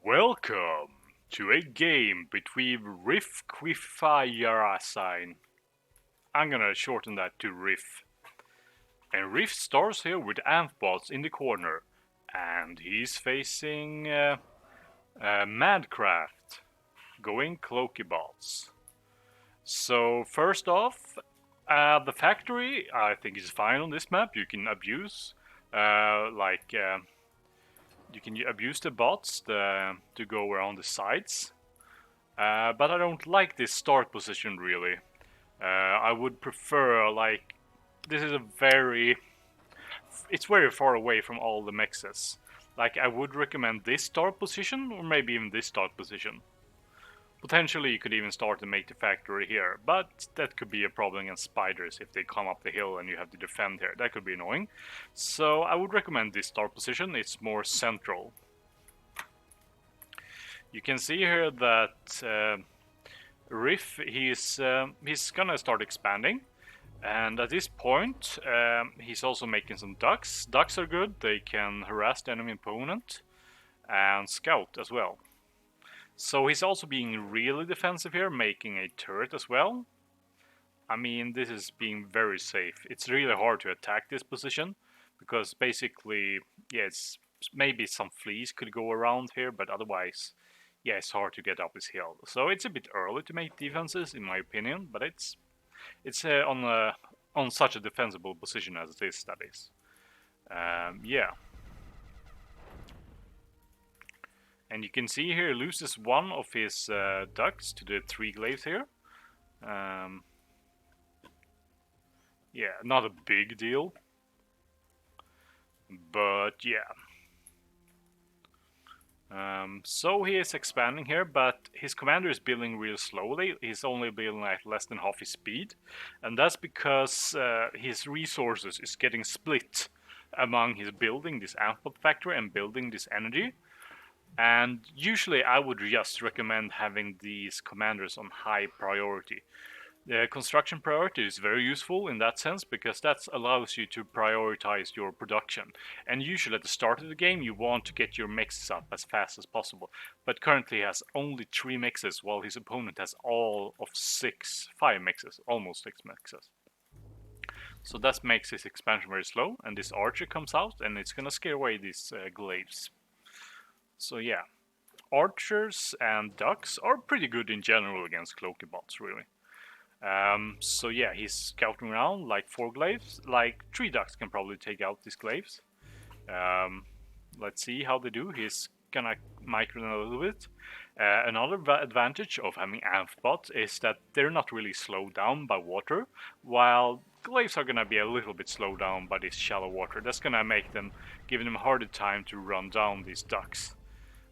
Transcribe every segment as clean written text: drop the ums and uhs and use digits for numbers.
Welcome to a game between rifqifajarzain. I'm gonna shorten that to Riff. And Riff starts here with Amphbots in the corner, and he's facing Madcraft, going Cloakybots. So first off, the factory I think is fine on this map. You can abuse you can abuse the bots to go around the sides. But I don't like this start position really. I would prefer this is it's very far away from all the mexes. Like I would recommend this start position or maybe even this start position. Potentially you could even start to make the factory here, but that could be a problem against spiders if they come up the hill and you have to defend here. That could be annoying. So I would recommend this start position, it's more central. You can see here that Riff, he's gonna start expanding. And at this point, he's also making some ducks. Ducks are good, they can harass the enemy opponent and scout as well. So he's also being really defensive here, making a turret as well. I mean, this is being very safe. It's really hard to attack this position, because basically, yes, maybe some fleas could go around here, but otherwise, yeah, it's hard to get up this hill. So it's a bit early to make defenses, in my opinion, but it's on such a defensible position as this, that is. Yeah. And you can see here, he loses one of his ducks to the 3 glaives here. Yeah, not a big deal. But yeah. So he is expanding here, but his commander is building real slowly. He's only building like less than half his speed. And that's because his resources is getting split among his building this Amphbot factory and building this energy. And usually I would just recommend having these commanders on high priority. The construction priority is very useful in that sense, because that allows you to prioritize your production. And usually at the start of the game you want to get your mixes up as fast as possible. But currently he has only 3 mixes, while his opponent has all of 5 mixes, almost 6 mixes. So that makes his expansion very slow, and this archer comes out and it's gonna scare away these glaives. So yeah, archers and ducks are pretty good in general against cloakybots, really. So yeah, he's scouting around like 4 glaives. Like 3 ducks can probably take out these glaives. Let's see how they do. He's gonna micro them a little bit. Another advantage of having Amphbot is that they're not really slowed down by water, while glaives are gonna be a little bit slowed down by this shallow water. That's gonna make them, giving them a harder time to run down these ducks.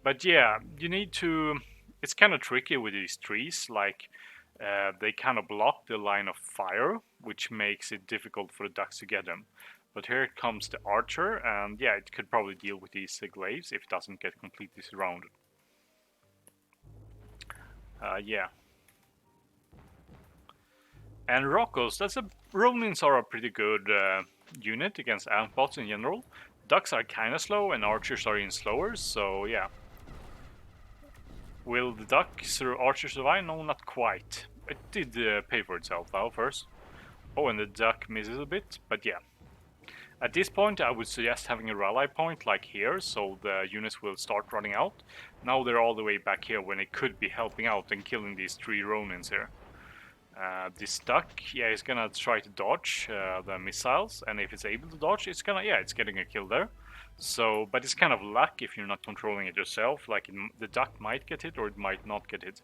But yeah, you need to. It's kind of tricky with these trees, like they kind of block the line of fire, which makes it difficult for the ducks to get them. But here comes the archer, and yeah, it could probably deal with these glaives if it doesn't get completely surrounded. Yeah. And Rockos, Ronins are a pretty good unit against Amphbots in general. Ducks are kind of slow, and archers are even slower, so yeah. Will the archer survive? No, not quite. It did pay for itself though first. Oh, and the duck misses a bit, but yeah. At this point I would suggest having a rally point like here, so the units will start running out. Now they're all the way back here when they could be helping out and killing these 3 Ronins here. This duck, yeah, is gonna try to dodge the missiles, and if it's able to dodge, it's getting a kill there. So, but it's kind of luck if you're not controlling it yourself. Like the duck might get hit or it might not get hit.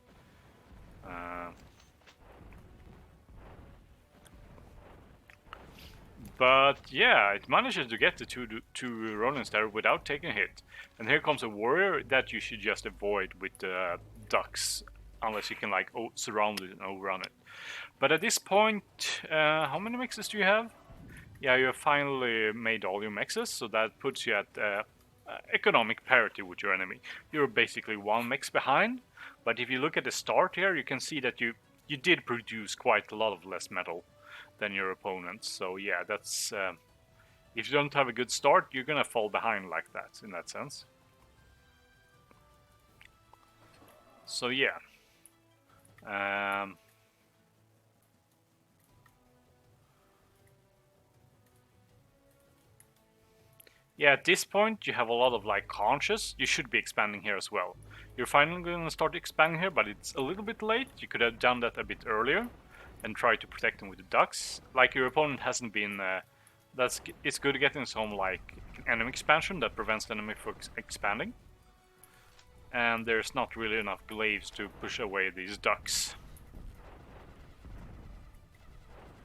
But yeah, it manages to get the two Ronins there without taking a hit. And here comes a warrior that you should just avoid with the ducks, unless you can like surround it and overrun it. But at this point, how many mixes do you have? Yeah, you have finally made all your mixes, so that puts you at economic parity with your enemy. You're basically 1 mix behind, but if you look at the start here, you can see that you did produce quite a lot of less metal than your opponents. So yeah, that's if you don't have a good start, you're gonna fall behind like that, in that sense. So yeah. Yeah, at this point you have a lot of like conches. You should be expanding here as well. You're finally going to start expanding here, but it's a little bit late. You could have done that a bit earlier and try to protect them with the ducks. Like your opponent hasn't been. It's good getting some like enemy expansion that prevents the enemy from expanding. And there's not really enough glaives to push away these ducks.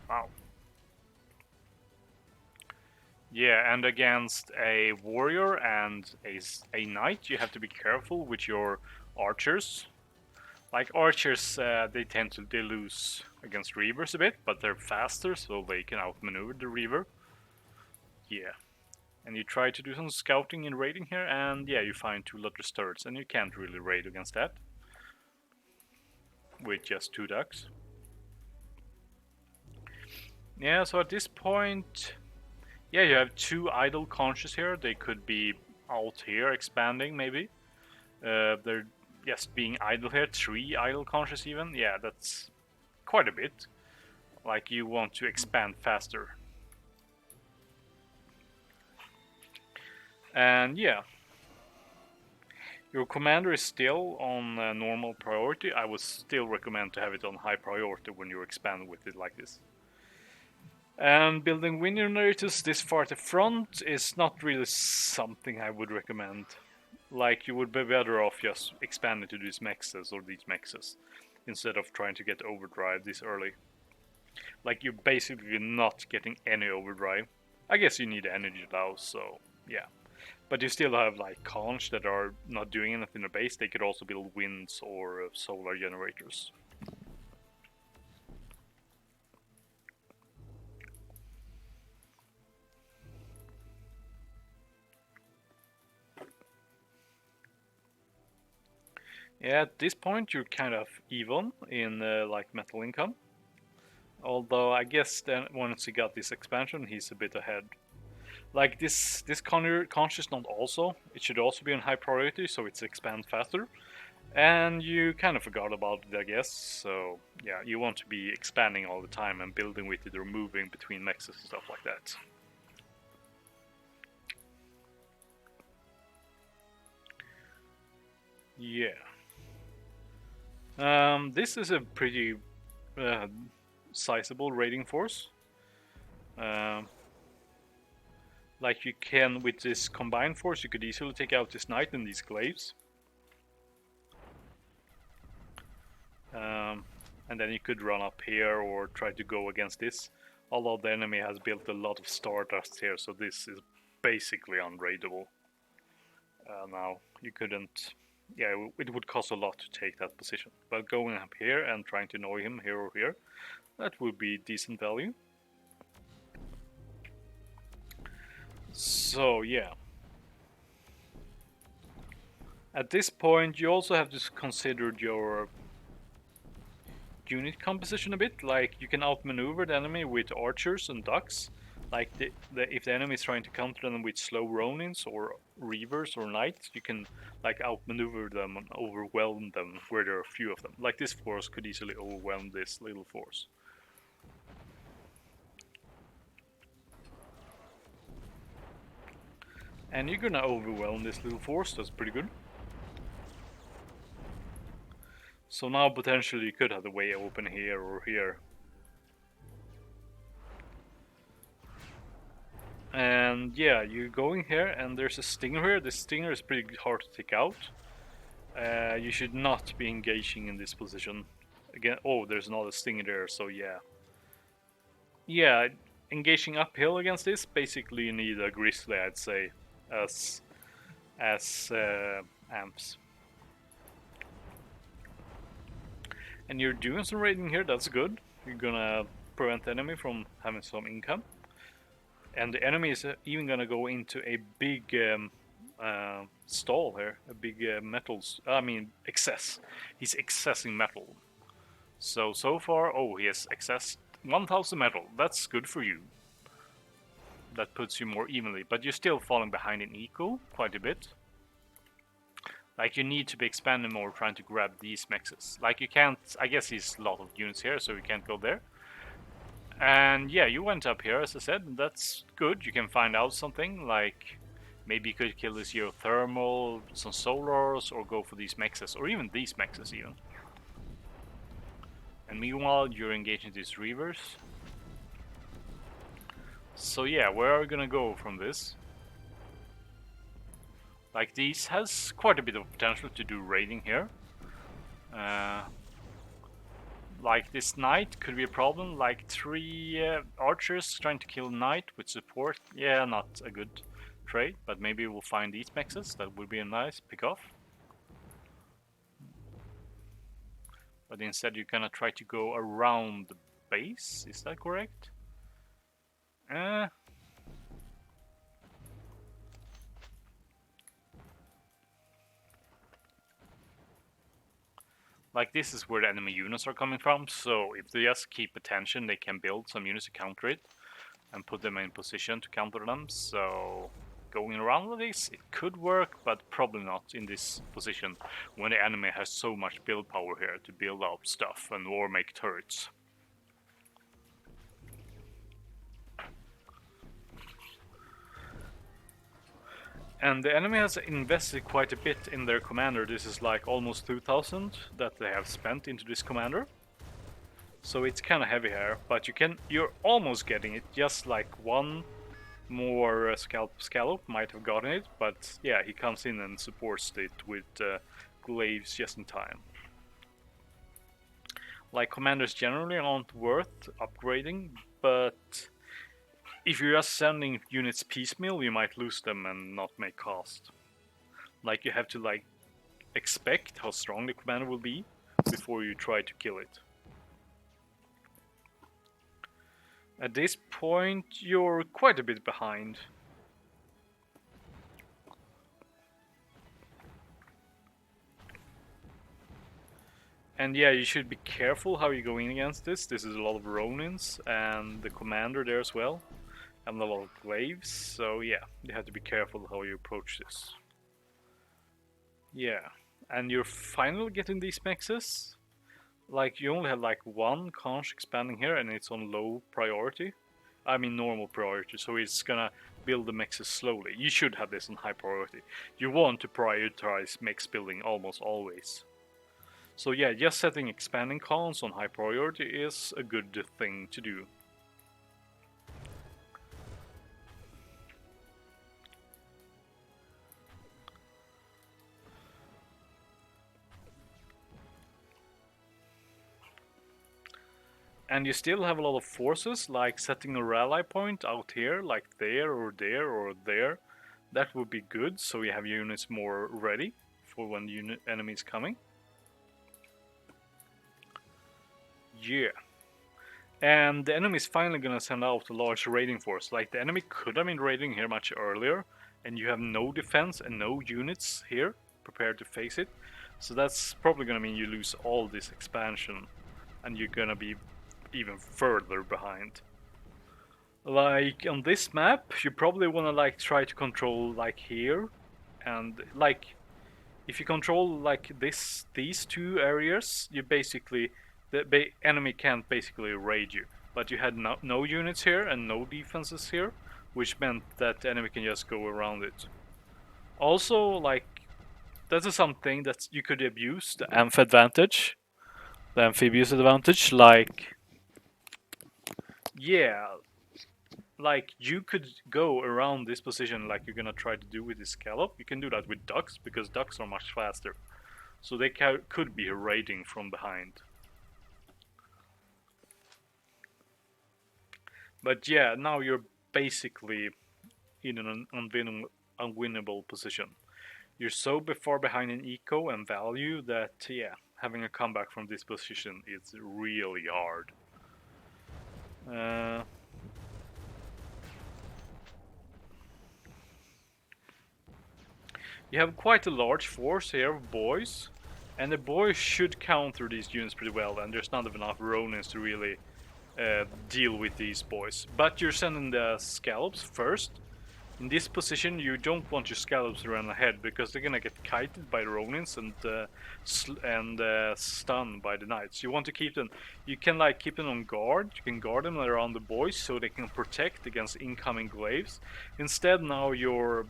Wow. Yeah, and against a warrior and a knight, you have to be careful with your archers. Like archers, they lose against reavers a bit, but they're faster, so they can outmaneuver the reaver. Yeah, and you try to do some scouting and raiding here, and yeah, you find 2 Lustrous turrets, and you can't really raid against that with just 2 ducks. Yeah, so at this point, yeah, you have 2 idle conches here. They could be out here expanding, maybe. They're just being idle here. 3 idle conches even. Yeah, that's quite a bit. Like you want to expand faster. And yeah, your commander is still on normal priority. I would still recommend to have it on high priority when you expand with it like this. And building wind generators this far at the front is not really something I would recommend. Like you would be better off just expanding to these mexes or these mexes instead of trying to get overdrive this early. Like you're basically not getting any overdrive. I guess you need energy now, so yeah. But you still have like conch that are not doing anything in the base. They could also build winds or solar generators. Yeah, at this point you're kind of even in like metal income. Although I guess then once he got this expansion, he's a bit ahead. Like this conscious not also. It should also be on high priority, so it expands faster. And you kind of forgot about it, I guess. So yeah, you want to be expanding all the time and building with it or moving between mexes and stuff like that. Yeah. This is a pretty sizable raiding force. Um, like you can, with this combined force, you could easily take out this knight and these glaives. And then you could run up here or try to go against this. Although the enemy has built a lot of stardust here, so this is basically unraidable. Now, you couldn't... Yeah, it would cost a lot to take that position. But going up here and trying to annoy him here or here, that would be decent value. So, yeah. At this point, you also have to consider your unit composition a bit. Like, you can outmaneuver the enemy with archers and ducks. Like, if the enemy is trying to counter them with slow ronins or reavers or knights, you can like outmaneuver them and overwhelm them where there are a few of them. Like this force could easily overwhelm this little force. And you're gonna overwhelm this little force, that's pretty good. So now potentially you could have the way open here or here. And yeah, you're going here and there's a stinger here. This stinger is pretty hard to take out. You should not be engaging in this position. Again, oh, there's another stinger there, so yeah. Yeah, engaging uphill against this, basically you need a grizzly, I'd say, as amps. And you're doing some raiding here, that's good. You're gonna prevent the enemy from having some income. And the enemy is even gonna go into a big stall here, a big excess. He's accessing metal. So far, oh, he has accessed 1000 metal. That's good for you. That puts you more evenly, but you're still falling behind in eco quite a bit. Like, you need to be expanding more trying to grab these mexes. Like, you can't... I guess there's a lot of units here, so you can't go there. And yeah, you went up here, as I said. That's good. You can find out something, like... Maybe you could kill this geothermal, some solars, or go for these mexes. Or even these mexes, even. And meanwhile, you're engaging these reavers. So yeah, where are we gonna go from this? Like, these has quite a bit of potential to do raiding here. Like, this knight could be a problem. Like, 3 archers trying to kill knight with support. Yeah, not a good trade, but maybe we'll find these mexes. That would be a nice pick off. But instead you're gonna try to go around the base, is that correct? Like, this is where the enemy units are coming from, so if they just keep attention, they can build some units to counter it and put them in position to counter them. So going around with this, it could work, but probably not in this position when the enemy has so much build power here to build up stuff and or make turrets. And the enemy has invested quite a bit in their commander. This is like almost 2,000 that they have spent into this commander. So it's kind of heavy here, but you're almost getting it. Just like one more scallop might have gotten it, but yeah, he comes in and supports it with glaives just in time. Like, commanders generally aren't worth upgrading, but if you're just sending units piecemeal, you might lose them and not make cost. Like, you have to like expect how strong the commander will be before you try to kill it. At this point, you're quite a bit behind. And yeah, you should be careful how you go in against this. This is a lot of Ronins and the commander there as well. And a lot of glaives, so yeah, you have to be careful how you approach this. Yeah, and you're finally getting these mexes. Like, you only have like one conch expanding here and it's on low priority. I mean normal priority, so it's gonna build the mexes slowly. You should have this on high priority. You want to prioritize mex building almost always. So yeah, just setting expanding cons on high priority is a good thing to do. And you still have a lot of forces, like setting a rally point out here, like there or there or there. That would be good, so you have units more ready for when the enemy is coming. Yeah. And the enemy is finally gonna send out a large raiding force. Like, the enemy could have been raiding here much earlier, and you have no defense and no units here prepared to face it. So that's probably gonna mean you lose all this expansion, and you're gonna be even further behind. Like, on this map, you probably wanna like try to control like here, and like if you control like these 2 areas, you basically the enemy can't basically raid you. But you had no units here and no defenses here, which meant that the enemy can just go around it. Also, like, that is something that you could abuse, the amph advantage, the amphibious advantage. Like, yeah, like, you could go around this position like you're gonna try to do with this scallop. You can do that with ducks, because ducks are much faster. So they could be raiding from behind. But yeah, now you're basically in an unwinnable position. You're so far behind in eco and value that, yeah, having a comeback from this position is really hard. You have quite a large force here of boys, and the boys should counter these units pretty well, and there's not enough Ronins to really deal with these boys. But you're sending the scallops first, In this position, you don't want your scallops to run ahead because they're gonna get kited by the Ronins and stunned by the knights. You want to keep them. You can like keep them on guard. You can guard them around the boys so they can protect against incoming glaives. Instead, now your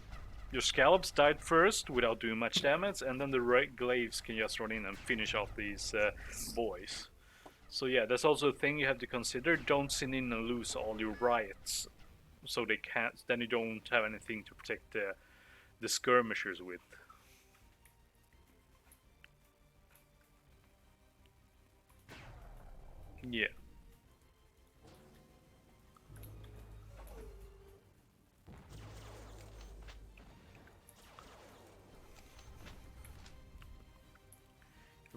scallops died first without doing much damage, and then the glaives can just run in and finish off these boys. So yeah, that's also a thing you have to consider. Don't send in and lose all your riots, so they can't. Then you don't have anything to protect the skirmishers with. Yeah.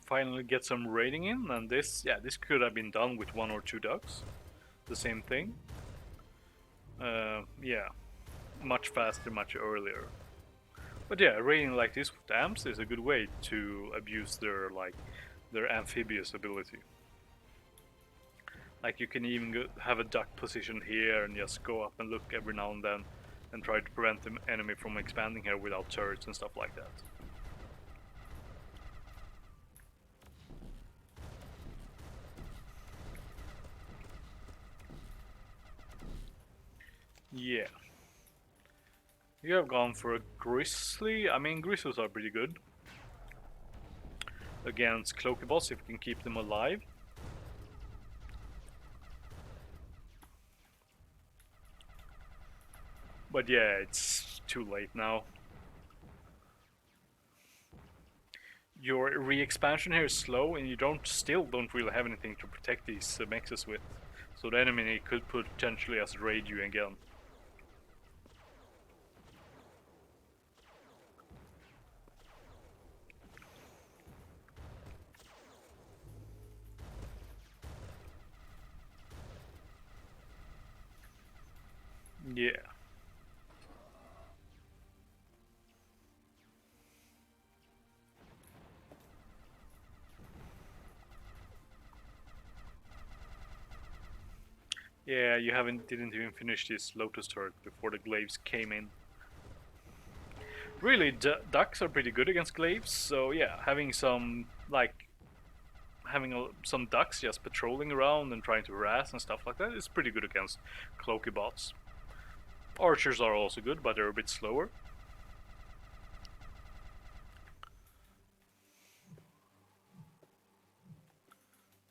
Finally get some raiding in, and this could have been done with 1 or 2 ducks. The same thing. Yeah, much faster, much earlier. But yeah, raiding like this with amps is a good way to abuse their amphibious ability. Like you can even have a duck position here and just go up and look every now and then and try to prevent the enemy from expanding here without turrets and stuff like that. Yeah. You have gone for a grizzly. I mean, grizzlies are pretty good against cloaky bots if you can keep them alive. But yeah, it's too late now. Your re-expansion here is slow, and you still don't really have anything to protect these mexes with. So the enemy could potentially just raid you again. Yeah. Yeah, you didn't even finish this Lotus turret before the glaives came in. Really, ducks are pretty good against glaives, so yeah, having some some ducks just patrolling around and trying to harass and stuff like that is pretty good against cloaky bots. Archers are also good, but they're a bit slower.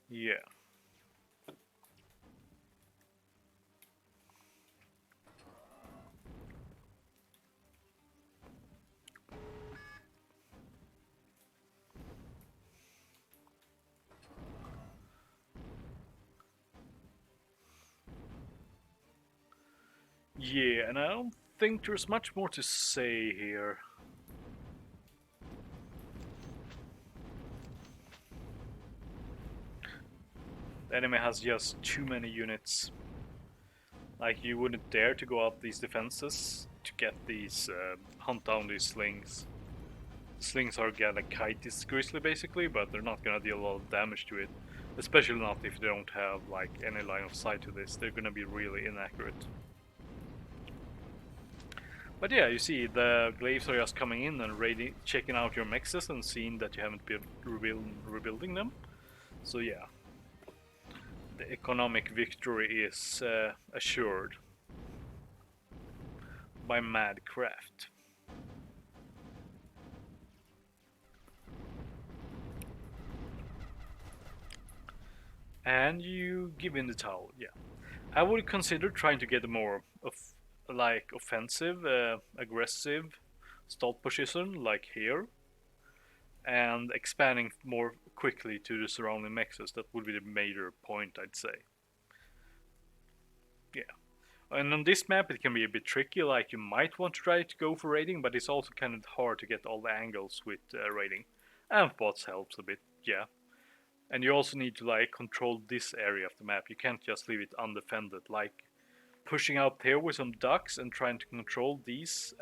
Yeah. Yeah, and I don't think there's much more to say here. The enemy has just too many units. Like, you wouldn't dare to go up these defenses to get these, hunt down these slings. Slings are gonna kite this grizzly basically, but they're not gonna deal a lot of damage to it. Especially not if they don't have like any line of sight to this. They're gonna be really inaccurate. But yeah, you see, the glaives are just coming in and checking out your mexes and seeing that you haven't been rebuilding them. So yeah, the economic victory is assured by Madcraft. And you give in the towel, yeah. I would consider trying to get a more offensive, aggressive stealth position like here, and expanding more quickly to the surrounding mexes. That would be the major point, I'd say. Yeah. And on this map it can be a bit tricky, like you might want to try to go for raiding, but it's also kind of hard to get all the angles with raiding. And bots helps a bit, yeah. And you also need to like control this area of the map. You can't just leave it undefended. Like pushing out here with some ducks and trying to control these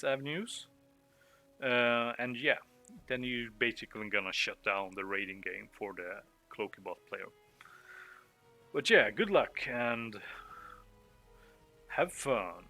avenues. And yeah, then you're basically gonna shut down the raiding game for the Cloakybot player. But yeah, good luck and have fun.